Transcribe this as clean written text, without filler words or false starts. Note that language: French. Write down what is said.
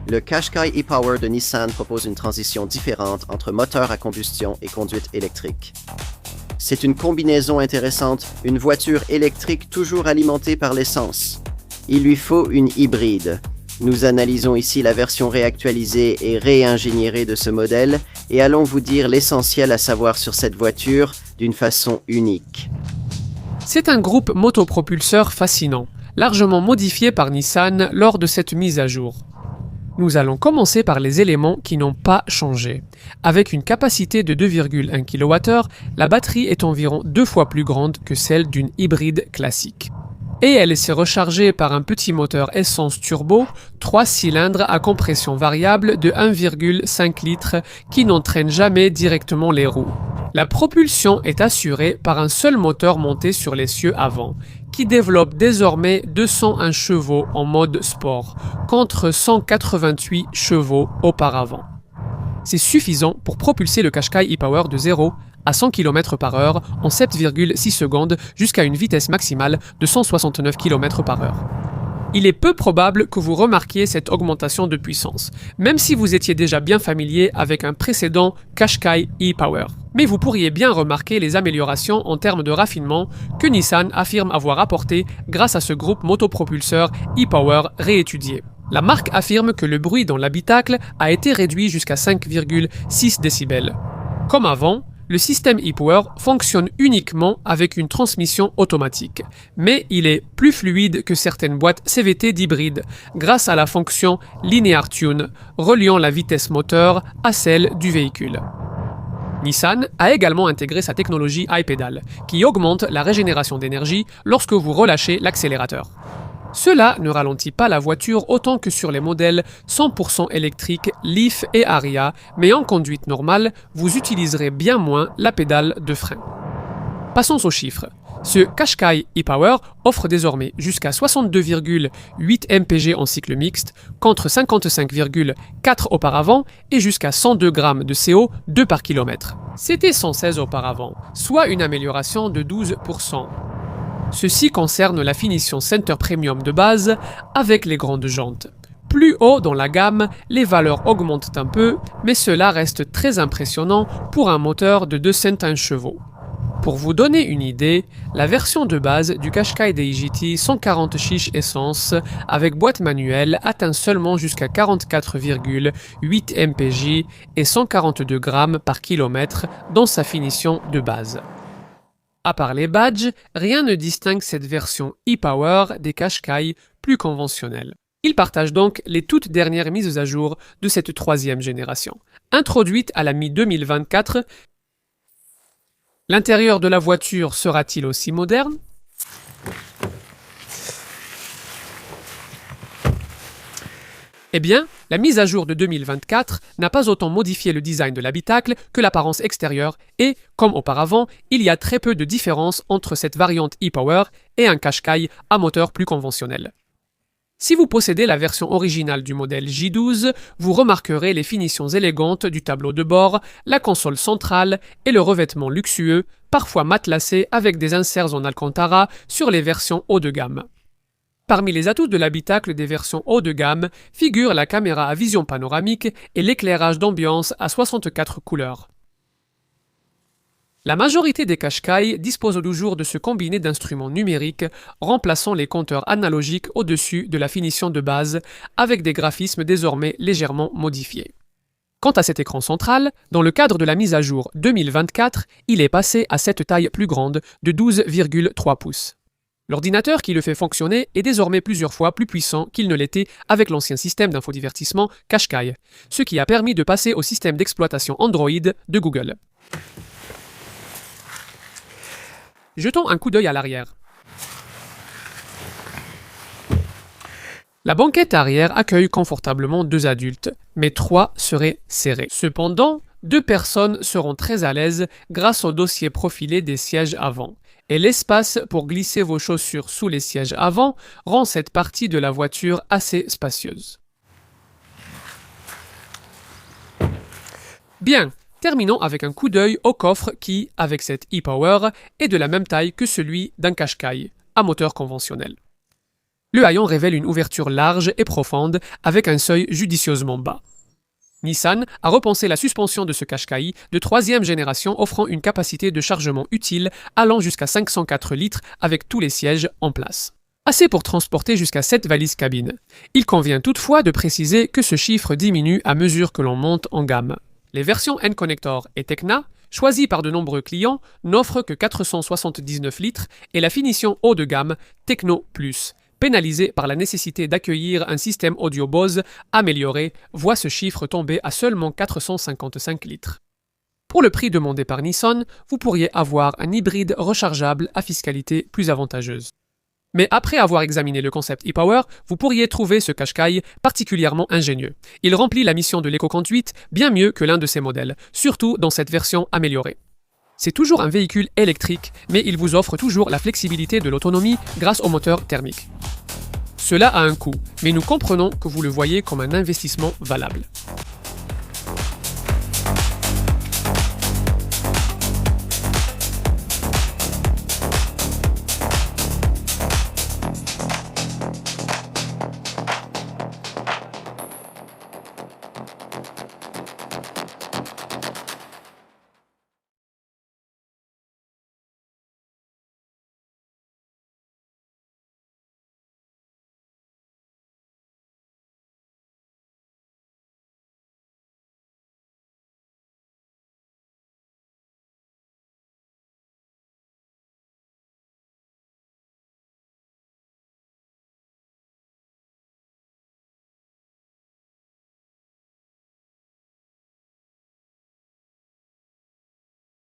le Qashqai e-Power de Nissan propose une transition différente entre moteur à combustion et conduite électrique. C'est une combinaison intéressante, une voiture électrique toujours alimentée par l'essence. Il lui faut une hybride. Nous analysons ici la version réactualisée et réingénierée de ce modèle et allons vous dire l'essentiel à savoir sur cette voiture d'une façon unique. C'est un groupe motopropulseur fascinant, largement modifié par Nissan lors de cette mise à jour. Nous allons commencer par les éléments qui n'ont pas changé. Avec une capacité de 2,1 kWh, la batterie est environ 2 fois plus grande que celle d'une hybride classique. Et elle s'est rechargée par un petit moteur essence turbo, 3 cylindres à compression variable de 1,5 litres qui n'entraîne jamais directement les roues. La propulsion est assurée par un seul moteur monté sur l'essieu avant, qui développe désormais 201 chevaux en mode sport, contre 188 chevaux auparavant. C'est suffisant pour propulser le Qashqai e-Power de 0 à 100 km/h en 7,6 secondes jusqu'à une vitesse maximale de 169 km/h. Il est peu probable que vous remarquiez cette augmentation de puissance, même si vous étiez déjà bien familier avec un précédent Qashqai e-Power. Mais vous pourriez bien remarquer les améliorations en termes de raffinement que Nissan affirme avoir apportées grâce à ce groupe motopropulseur e-Power réétudié. La marque affirme que le bruit dans l'habitacle a été réduit jusqu'à 5,6 décibels. Comme avant, le système e-Power fonctionne uniquement avec une transmission automatique, mais il est plus fluide que certaines boîtes CVT d'hybride grâce à la fonction Linear Tune, reliant la vitesse moteur à celle du véhicule. Nissan a également intégré sa technologie iPedal, qui augmente la régénération d'énergie lorsque vous relâchez l'accélérateur. Cela ne ralentit pas la voiture autant que sur les modèles 100% électriques Leaf et Ariya, mais en conduite normale, vous utiliserez bien moins la pédale de frein. Passons aux chiffres. Ce Qashqai e-Power offre désormais jusqu'à 62,8 mpg en cycle mixte, contre 55,4 auparavant et jusqu'à 102 g de CO2 par kilomètre. C'était 116 auparavant, soit une amélioration de 12%. Ceci concerne la finition Center Premium de base avec les grandes jantes. Plus haut dans la gamme, les valeurs augmentent un peu, mais cela reste très impressionnant pour un moteur de 201 chevaux. Pour vous donner une idée, la version de base du Qashqai DiGT 140 chiches essence avec boîte manuelle atteint seulement jusqu'à 44,8 mpg et 142 g par kilomètre dans sa finition de base. À part les badges, rien ne distingue cette version e-Power des Qashqai plus conventionnels. Ils partagent donc les toutes dernières mises à jour de cette troisième génération. Introduite à la mi-2024, l'intérieur de la voiture sera-t-il aussi moderne ? Eh bien, la mise à jour de 2024 n'a pas autant modifié le design de l'habitacle que l'apparence extérieure et, comme auparavant, il y a très peu de différence entre cette variante e-Power et un Qashqai à moteur plus conventionnel. Si vous possédez la version originale du modèle J12, vous remarquerez les finitions élégantes du tableau de bord, la console centrale et le revêtement luxueux, parfois matelassé avec des inserts en Alcantara sur les versions haut de gamme. Parmi les atouts de l'habitacle des versions haut de gamme figurent la caméra à vision panoramique et l'éclairage d'ambiance à 64 couleurs. La majorité des Qashqai disposent toujours de ce combiné d'instruments numériques remplaçant les compteurs analogiques au-dessus de la finition de base avec des graphismes désormais légèrement modifiés. Quant à cet écran central, dans le cadre de la mise à jour 2024, il est passé à cette taille plus grande de 12,3 pouces. L'ordinateur qui le fait fonctionner est désormais plusieurs fois plus puissant qu'il ne l'était avec l'ancien système d'infodivertissement Qashqai, ce qui a permis de passer au système d'exploitation Android de Google. Jetons un coup d'œil à l'arrière. La banquette arrière accueille confortablement 2 adultes, mais 3 seraient serrés. Cependant, 2 personnes seront très à l'aise grâce au dossier profilé des sièges avant. Et l'espace pour glisser vos chaussures sous les sièges avant rend cette partie de la voiture assez spacieuse. Bien, terminons avec un coup d'œil au coffre qui, avec cette e-Power, est de la même taille que celui d'un Qashqai, à moteur conventionnel. Le haillon révèle une ouverture large et profonde avec un seuil judicieusement bas. Nissan a repensé la suspension de ce Qashqai de 3e génération offrant une capacité de chargement utile allant jusqu'à 504 litres avec tous les sièges en place. Assez pour transporter jusqu'à 7 valises cabine. Il convient toutefois de préciser que ce chiffre diminue à mesure que l'on monte en gamme. Les versions N-Connector et Tecna, choisies par de nombreux clients, n'offrent que 479 litres et la finition haut de gamme Techno Plus, pénalisée par la nécessité d'accueillir un système audio Bose amélioré, voit ce chiffre tomber à seulement 455 litres. Pour le prix demandé par Nissan, vous pourriez avoir un hybride rechargeable à fiscalité plus avantageuse. Mais après avoir examiné le concept e-Power, vous pourriez trouver ce Qashqai particulièrement ingénieux. Il remplit la mission de l'éco-conduite bien mieux que l'un de ses modèles, surtout dans cette version améliorée. C'est toujours un véhicule électrique, mais il vous offre toujours la flexibilité de l'autonomie grâce au moteur thermique. Cela a un coût, mais nous comprenons que vous le voyez comme un investissement valable.